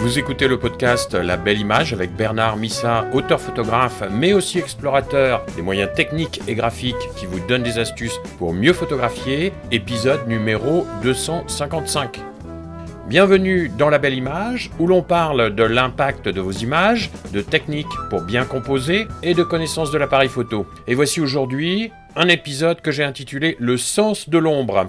Vous écoutez le podcast La Belle Image avec Bernard Missa, auteur-photographe, mais aussi explorateur des moyens techniques et graphiques qui vous donnent des astuces pour mieux photographier, épisode numéro 255. Bienvenue dans La Belle Image, où l'on parle de l'impact de vos images, de techniques pour bien composer et de connaissances de l'appareil photo. Et voici aujourd'hui un épisode que j'ai intitulé « Le sens de l'ombre ».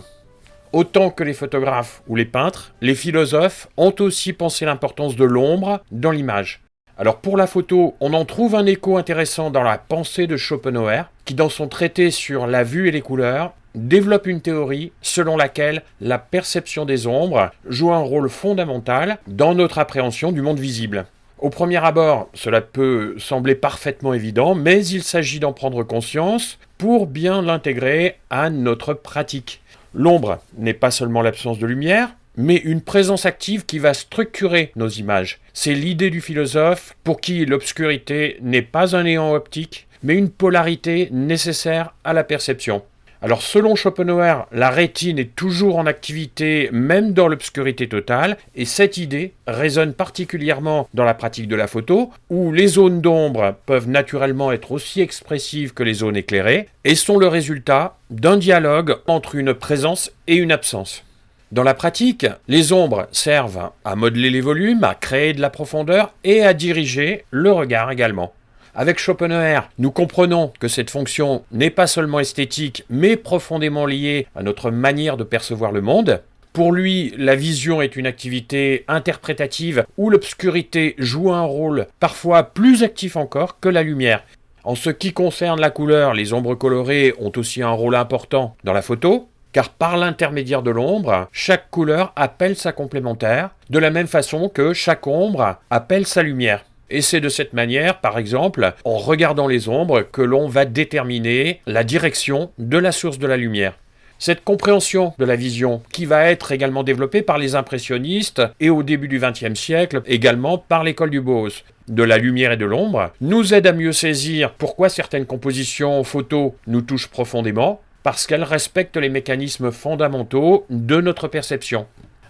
Autant que les photographes ou les peintres, les philosophes ont aussi pensé l'importance de l'ombre dans l'image. Alors pour la photo, on en trouve un écho intéressant dans la pensée de Schopenhauer, qui dans son traité sur la vue et les couleurs, développe une théorie selon laquelle la perception des ombres joue un rôle fondamental dans notre appréhension du monde visible. Au premier abord, cela peut sembler parfaitement évident, mais il s'agit d'en prendre conscience pour bien l'intégrer à notre pratique. L'ombre n'est pas seulement l'absence de lumière, mais une présence active qui va structurer nos images. C'est l'idée du philosophe pour qui l'obscurité n'est pas un néant optique, mais une polarité nécessaire à la perception. Alors selon Schopenhauer, la rétine est toujours en activité même dans l'obscurité totale, et cette idée résonne particulièrement dans la pratique de la photo, où les zones d'ombre peuvent naturellement être aussi expressives que les zones éclairées, et sont le résultat d'un dialogue entre une présence et une absence. Dans la pratique, les ombres servent à modeler les volumes, à créer de la profondeur et à diriger le regard également. Avec Schopenhauer, nous comprenons que cette fonction n'est pas seulement esthétique, mais profondément liée à notre manière de percevoir le monde. Pour lui, la vision est une activité interprétative où l'obscurité joue un rôle parfois plus actif encore que la lumière. En ce qui concerne la couleur, les ombres colorées ont aussi un rôle important dans la photo, car par l'intermédiaire de l'ombre, chaque couleur appelle sa complémentaire, de la même façon que chaque ombre appelle sa lumière. Et c'est de cette manière, par exemple, en regardant les ombres, que l'on va déterminer la direction de la source de la lumière. Cette compréhension de la vision, qui va être également développée par les impressionnistes et au début du XXe siècle, également par l'école du Bose, de la lumière et de l'ombre, nous aide à mieux saisir pourquoi certaines compositions photos nous touchent profondément, parce qu'elles respectent les mécanismes fondamentaux de notre perception.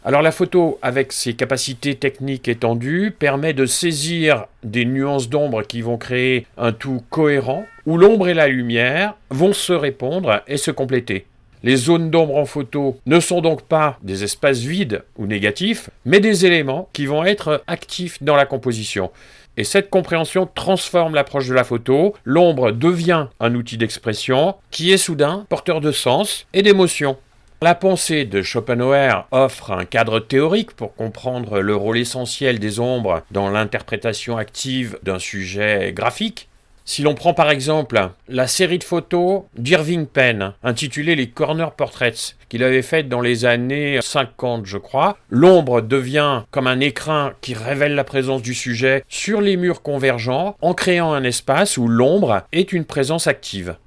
Alors la photo, avec ses capacités techniques étendues, permet de saisir des nuances d'ombre qui vont créer un tout cohérent, où l'ombre et la lumière vont se répondre et se compléter. Les zones d'ombre en photo ne sont donc pas des espaces vides ou négatifs, mais des éléments qui vont être actifs dans la composition. Et cette compréhension transforme l'approche de la photo. L'ombre devient un outil d'expression qui est soudain porteur de sens et d'émotion. La pensée de Schopenhauer offre un cadre théorique pour comprendre le rôle essentiel des ombres dans l'interprétation active d'un sujet graphique. Si l'on prend par exemple la série de photos d'Irving Penn, intitulée les Corner Portraits, qu'il avait faite dans les années 50, je crois, l'ombre devient comme un écrin qui révèle la présence du sujet sur les murs convergents en créant un espace où l'ombre est une présence active.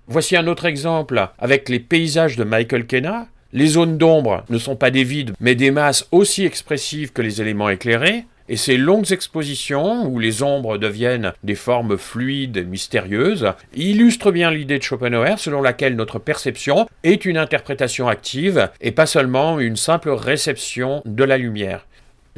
Voici un autre exemple avec les paysages de Michael Kenna. Les zones d'ombre ne sont pas des vides, mais des masses aussi expressives que les éléments éclairés. Et ces longues expositions, où les ombres deviennent des formes fluides et mystérieuses, illustrent bien l'idée de Schopenhauer selon laquelle notre perception est une interprétation active et pas seulement une simple réception de la lumière.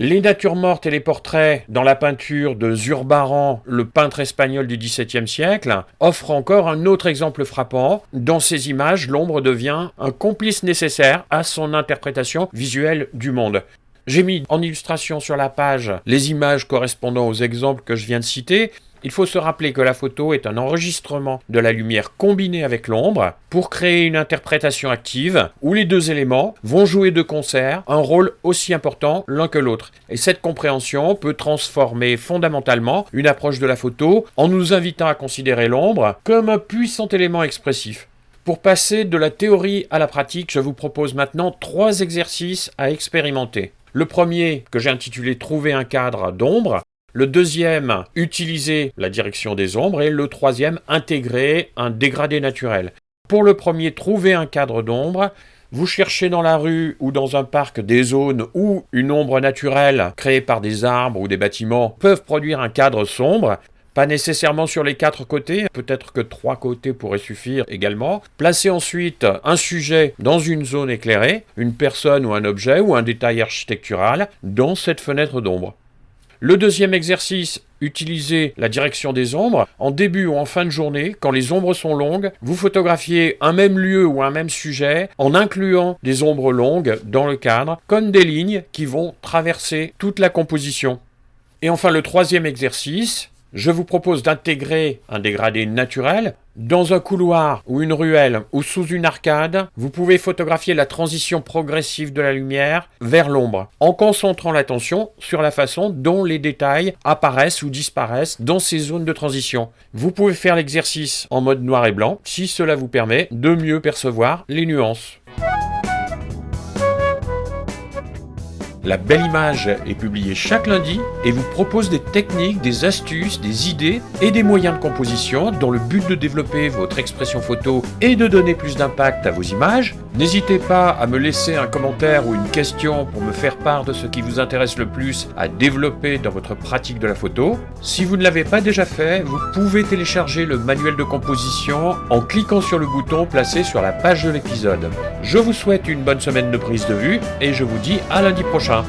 Les natures mortes et les portraits dans la peinture de Zurbarán, le peintre espagnol du XVIIe siècle, offrent encore un autre exemple frappant. Dans ces images, l'ombre devient un complice nécessaire à son interprétation visuelle du monde. J'ai mis en illustration sur la page les images correspondant aux exemples que je viens de citer. Il faut se rappeler que la photo est un enregistrement de la lumière combinée avec l'ombre pour créer une interprétation active où les deux éléments vont jouer de concert un rôle aussi important l'un que l'autre. Et cette compréhension peut transformer fondamentalement une approche de la photo en nous invitant à considérer l'ombre comme un puissant élément expressif. Pour passer de la théorie à la pratique, je vous propose maintenant 3 exercices à expérimenter. Le premier, que j'ai intitulé « Trouver un cadre d'ombre ». Le deuxième, utiliser la direction des ombres. Et le troisième, intégrer un dégradé naturel. Pour le premier, trouver un cadre d'ombre. Vous cherchez dans la rue ou dans un parc des zones où une ombre naturelle créée par des arbres ou des bâtiments peuvent produire un cadre sombre. Pas nécessairement sur les 4 côtés, peut-être que 3 côtés pourraient suffire également. Placez ensuite un sujet dans une zone éclairée, une personne ou un objet ou un détail architectural dans cette fenêtre d'ombre. Le deuxième exercice, utilisez la direction des ombres. En début ou en fin de journée, quand les ombres sont longues, vous photographiez un même lieu ou un même sujet en incluant des ombres longues dans le cadre, comme des lignes qui vont traverser toute la composition. Et enfin, le troisième exercice, je vous propose d'intégrer un dégradé naturel. Dans un couloir ou une ruelle ou sous une arcade, vous pouvez photographier la transition progressive de la lumière vers l'ombre, en concentrant l'attention sur la façon dont les détails apparaissent ou disparaissent dans ces zones de transition. Vous pouvez faire l'exercice en mode noir et blanc, si cela vous permet de mieux percevoir les nuances. La Belle Image est publiée chaque lundi et vous propose des techniques, des astuces, des idées et des moyens de composition dans le but de développer votre expression photo et de donner plus d'impact à vos images. N'hésitez pas à me laisser un commentaire ou une question pour me faire part de ce qui vous intéresse le plus à développer dans votre pratique de la photo. Si vous ne l'avez pas déjà fait, vous pouvez télécharger le manuel de composition en cliquant sur le bouton placé sur la page de l'épisode. Je vous souhaite une bonne semaine de prise de vue et je vous dis à lundi prochain.